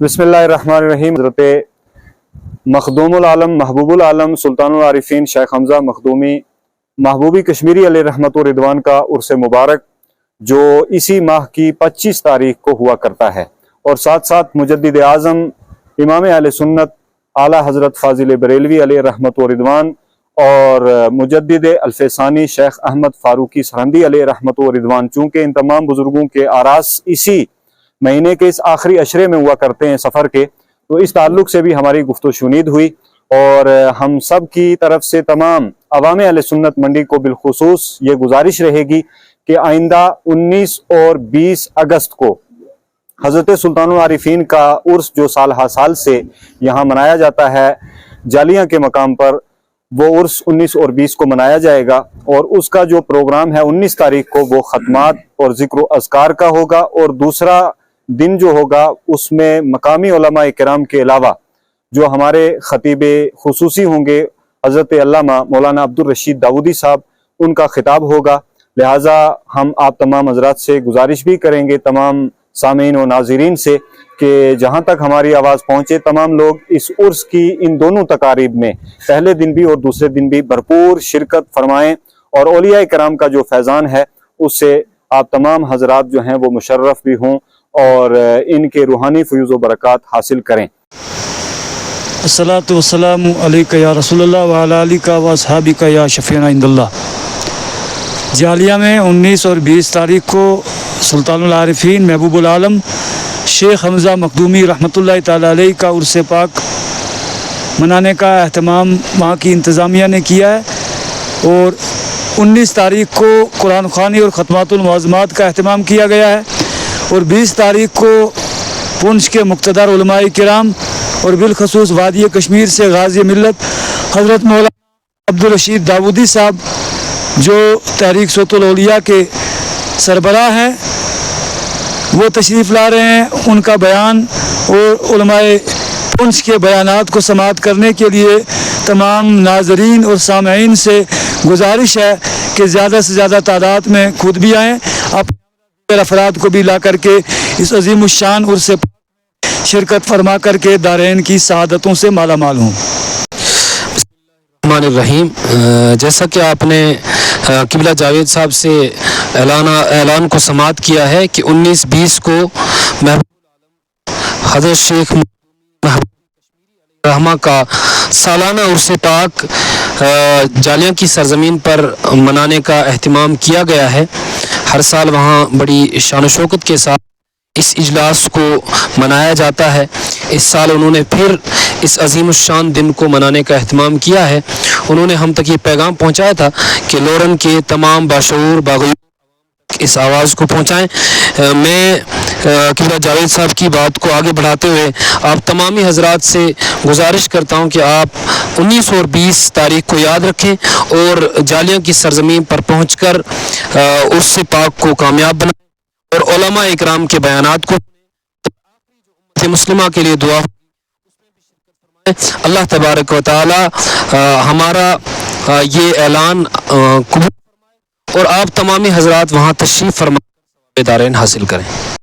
بسم اللہ الرحمن الرحیم۔ حضرت مخدوم العالم محبوب العالم سلطان العارفین شیخ حمزہ مخدومی محبوبی کشمیری علیہ رحمت و رضوان کا عرس مبارک جو اسی ماہ کی 25 تاریخ کو ہوا کرتا ہے، اور ساتھ ساتھ مجدد اعظم امام اہل سنت اعلیٰ حضرت فاضل بریلوی علیہ رحمت و رضوان اور مجدد الفیسانی شیخ احمد فاروقی سرہندی علیہ رحمت و رضوان، چونکہ ان تمام بزرگوں کے آراس اسی مہینے کے اس آخری عشرے میں ہوا کرتے ہیں سفر کے، تو اس تعلق سے بھی ہماری گفت و شنید ہوئی، اور ہم سب کی طرف سے تمام عوام اہل سنت منڈی کو بالخصوص یہ گزارش رہے گی کہ آئندہ 19 اور 20 اگست کو حضرت سلطان العارفین کا عرس جو سال ہر سال سے یہاں منایا جاتا ہے جالیاں کے مقام پر، وہ عرس 19 اور 20 کو منایا جائے گا، اور اس کا جو پروگرام ہے 19 تاریخ کو وہ ختمات اور ذکر و اذکار کا ہوگا، اور دوسرا دن جو ہوگا اس میں مقامی علماء کرام کے علاوہ جو ہمارے خطیب خصوصی ہوں گے حضرت علامہ مولانا عبدالرشید داودی صاحب، ان کا خطاب ہوگا۔ لہٰذا ہم آپ تمام حضرات سے گزارش بھی کریں گے، تمام سامعین و ناظرین سے، کہ جہاں تک ہماری آواز پہنچے تمام لوگ اس عرس کی ان دونوں تقاریب میں پہلے دن بھی اور دوسرے دن بھی بھرپور شرکت فرمائیں، اور اولیاء کرام کا جو فیضان ہے اس سے آپ تمام حضرات جو ہیں وہ مشرف بھی ہوں اور ان کے روحانی فیوز و برکات حاصل کریں۔ الصلاۃ والسلام علیک یا رسول اللہ وعلی آلک و اصحابک یا شفیعنا عند اللہ۔ جالیہ میں 19 اور 20 تاریخ کو سلطان العارفین محبوب العالم شیخ حمزہ مخدومی رحمۃ اللہ تعالی علیہ کا عرس پاک منانے کا اہتمام وہاں کی انتظامیہ نے کیا ہے، اور 19 تاریخ کو قرآن خوانی اور ختمات المعظمات کا اہتمام کیا گیا ہے، اور 20 تاریخ کو پونچھ کے مقتدر علماء کرام اور بالخصوص وادی کشمیر سے غازی ملت حضرت مولانا عبدالرشید داودی صاحب جو تحریک صوت الاولیاء کے سربراہ ہیں، وہ تشریف لا رہے ہیں۔ ان کا بیان اور علماء پونچھ کے بیانات کو سماعت کرنے کے لیے تمام ناظرین اور سامعین سے گزارش ہے کہ زیادہ سے زیادہ تعداد میں خود بھی آئیں، اپنے افراد کو بھی لا کر کے اس عظیم الشان عرس سے شرکت فرما کر کے دارین کی سعادتوں سے مالا مال ہوں۔ الرحمن الرحیم۔ جیسا کہ آپ نے قبلہ جاوید صاحب سے اعلان کو سماعت کیا ہے کہ 19-20 کو حضرت شیخ رحمہ کا سالانہ عرس پاک جالیاں کی سرزمین پر منانے کا اہتمام کیا گیا ہے۔ ہر سال وہاں بڑی شان و شوکت کے ساتھ اس اجلاس کو منایا جاتا ہے۔ اس سال انہوں نے پھر اس عظیم الشان دن کو منانے کا اہتمام کیا ہے۔ انہوں نے ہم تک یہ پیغام پہنچایا تھا کہ لورن کے تمام باشعور باغیوں اس آواز کو پہنچائیں۔ میں قبلہ جاوید صاحب کی بات کو آگے بڑھاتے ہوئے آپ تمامی حضرات سے گزارش کرتا ہوں کہ آپ 19 اور 20 تاریخ کو یاد رکھیں، اور جالیاں کی سرزمین پر پہنچ کر عرس پاک کو کامیاب بنائیں، اور علماء اکرام کے بیانات کو مسلمہ کے لیے دعا۔ اللہ تبارک و تعالی ہمارا یہ اعلان قبول، اور آپ تمامی حضرات وہاں تشریف فرما دارین حاصل کریں۔